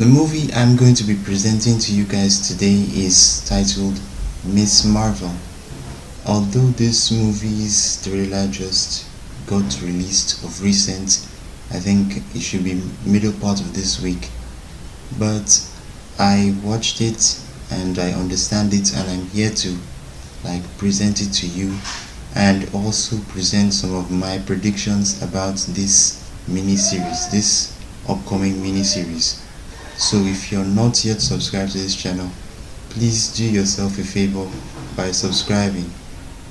The movie I'm going to be presenting to you guys today is titled Miss Marvel. Although this movie's trailer just got released of recent, I think it should be middle part of this week, but I watched it and I understand it, and I'm here to present it to you and also present some of my predictions about this this upcoming mini series. So if you're not yet subscribed to this channel, please do yourself a favor by subscribing,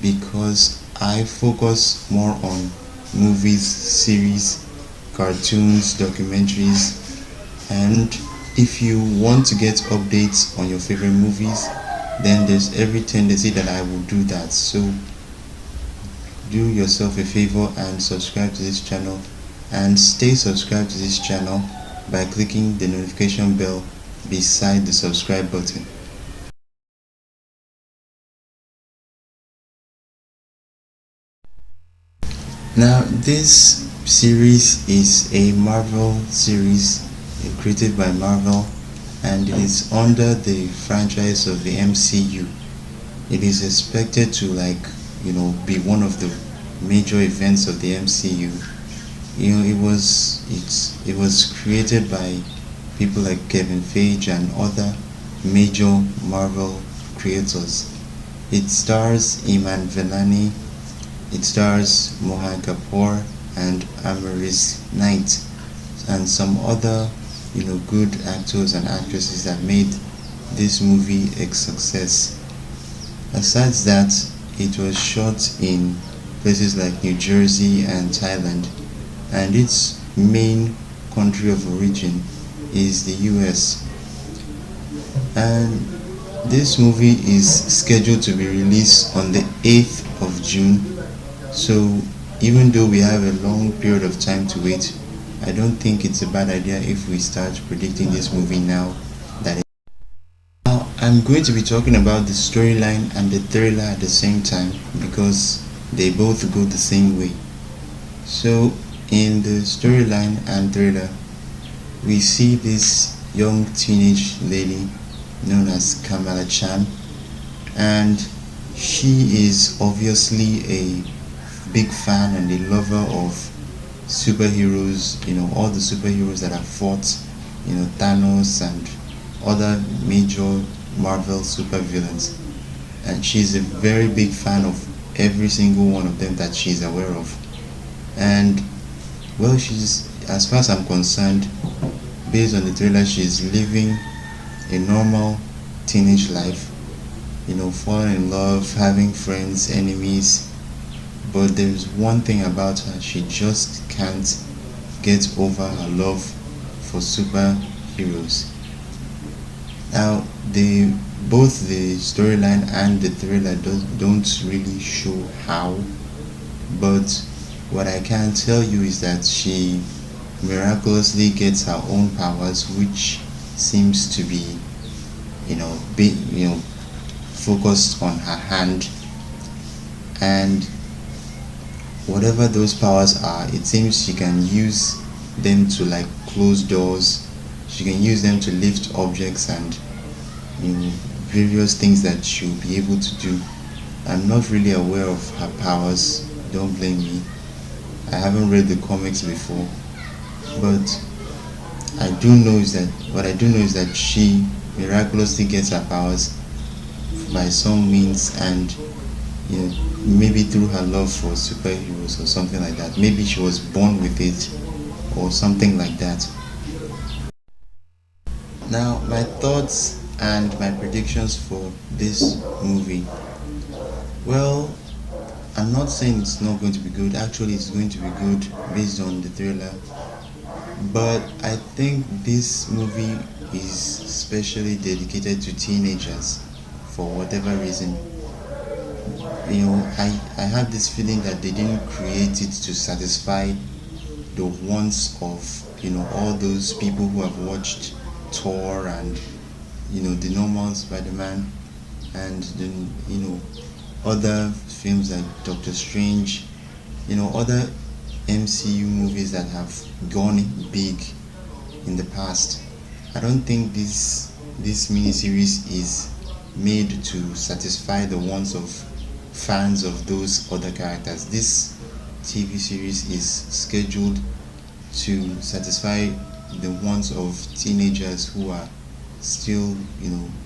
because I focus more on movies, series, cartoons, documentaries, and if you want to get updates on your favorite movies, then there's every tendency that I will do that. So do yourself a favor and subscribe to this channel, and stay subscribed to this channel by clicking the notification bell beside the subscribe button. Now, this series is a Marvel series created by Marvel, and it is under the franchise of the MCU. It is expected to be one of the major events of the MCU. It was created by people like Kevin Feige and other major Marvel creators. It stars Iman Vellani, it stars Mohan Kapoor and Amaris Knight, and some other good actors and actresses that made this movie a success. Aside that, it was shot in places like New Jersey and Thailand, and its main country of origin is the US. And this movie is scheduled to be released on the 8th of June. So even though we have a long period of time to wait, I don't think it's a bad idea if we start predicting this movie now. Now, I'm going to be talking about the storyline and the trailer at the same time, because they both go the same way. So in the storyline and trailer, we see this young teenage lady known as Kamala Khan, and she is obviously a big fan and a lover of superheroes, all the superheroes that have fought, Thanos and other major Marvel supervillains. And she's a very big fan of every single one of them that she's aware of. And well, she's, as far as I'm concerned, based on the trailer, she's living a normal teenage life, falling in love, having friends, enemies. But there's one thing about her: she just can't get over her love for superheroes. Now, both the storyline and the trailer don't really show how, but what I can tell you is that she miraculously gets her own powers, which seems to be, focused on her hand. And whatever those powers are, it seems she can use them to close doors. She can use them to lift objects and various things that she'll be able to do. I'm not really aware of her powers, don't blame me. I haven't read the comics before, but what I do know is that she miraculously gets her powers by some means, and maybe through her love for superheroes or something like that. Maybe she was born with it or something like that. Now, my thoughts and my predictions for this movie. Well, I'm not saying it's not going to be good. Actually, it's going to be good based on the trailer. But I think this movie is specially dedicated to teenagers for whatever reason. I have this feeling that they didn't create it to satisfy the wants of all those people who have watched Thor and the normal Spider-Man, and then other films like Doctor Strange, other MCU movies that have gone big in the past. I don't think this miniseries is made to satisfy the wants of fans of those other characters. This TV series is scheduled to satisfy the wants of teenagers who are still,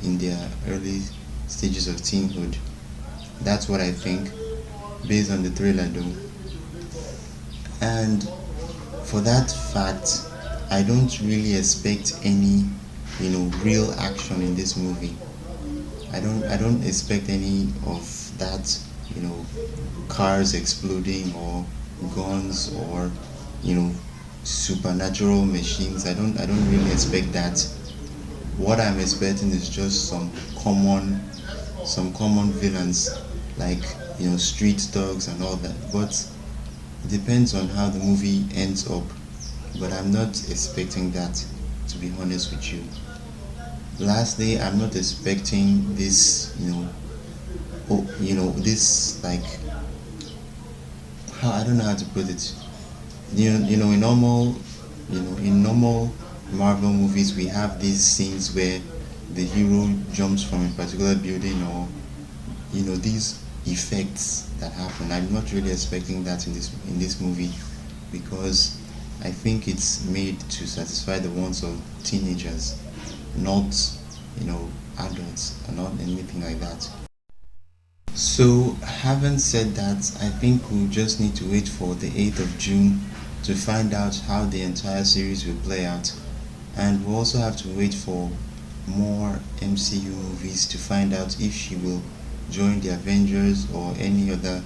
in their early stages of teenhood. That's what I think, based on the trailer though. And for that fact, I don't really expect any, real action in this movie. I don't expect any of that, you know, cars exploding or guns or, you know, supernatural machines. I don't really expect that. What I'm expecting is just some common villains like, street dogs and all that. But it depends on how the movie ends up. But I'm not expecting that, to be honest with you. Lastly, I'm not expecting this, this, like, how, I don't know how to put it. In normal Marvel movies, we have these scenes where the hero jumps from a particular building, or these effects that happen. I'm not really expecting that in this movie, because I think it's made to satisfy the wants of teenagers, not, adults, or not anything like that. So, having said that, I think we'll just need to wait for the 8th of June to find out how the entire series will play out. And we'll also have to wait for more MCU movies to find out if she will join the Avengers or any other,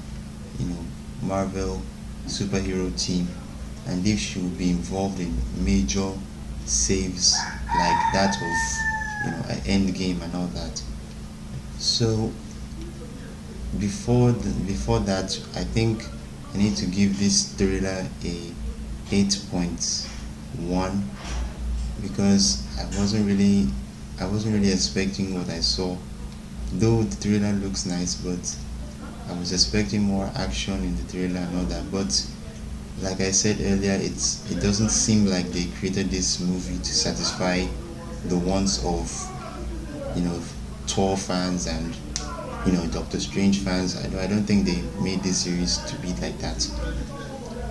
Marvel superhero team, and if she will be involved in major saves like that of, an Endgame and all that. So before that, I think I need to give this thriller a 8.1, because I wasn't really expecting what I saw. Though the trailer looks nice, but I was expecting more action in the trailer and all that. But like I said earlier, it doesn't seem like they created this movie to satisfy the wants of, Thor fans and, Doctor Strange fans. I don't think they made this series to be like that.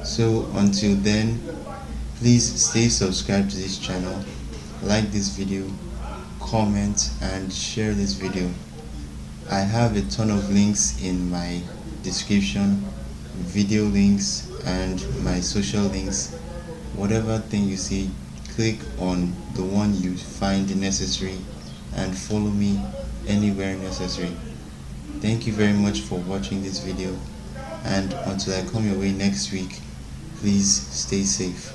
So until then, please stay subscribed to this channel, like this video, comment and share this video. I have a ton of links in my description, video links and my social links. Whatever thing you see, click on the one you find necessary and follow me anywhere necessary. Thank you very much for watching this video, and until I come your way next week, please stay safe.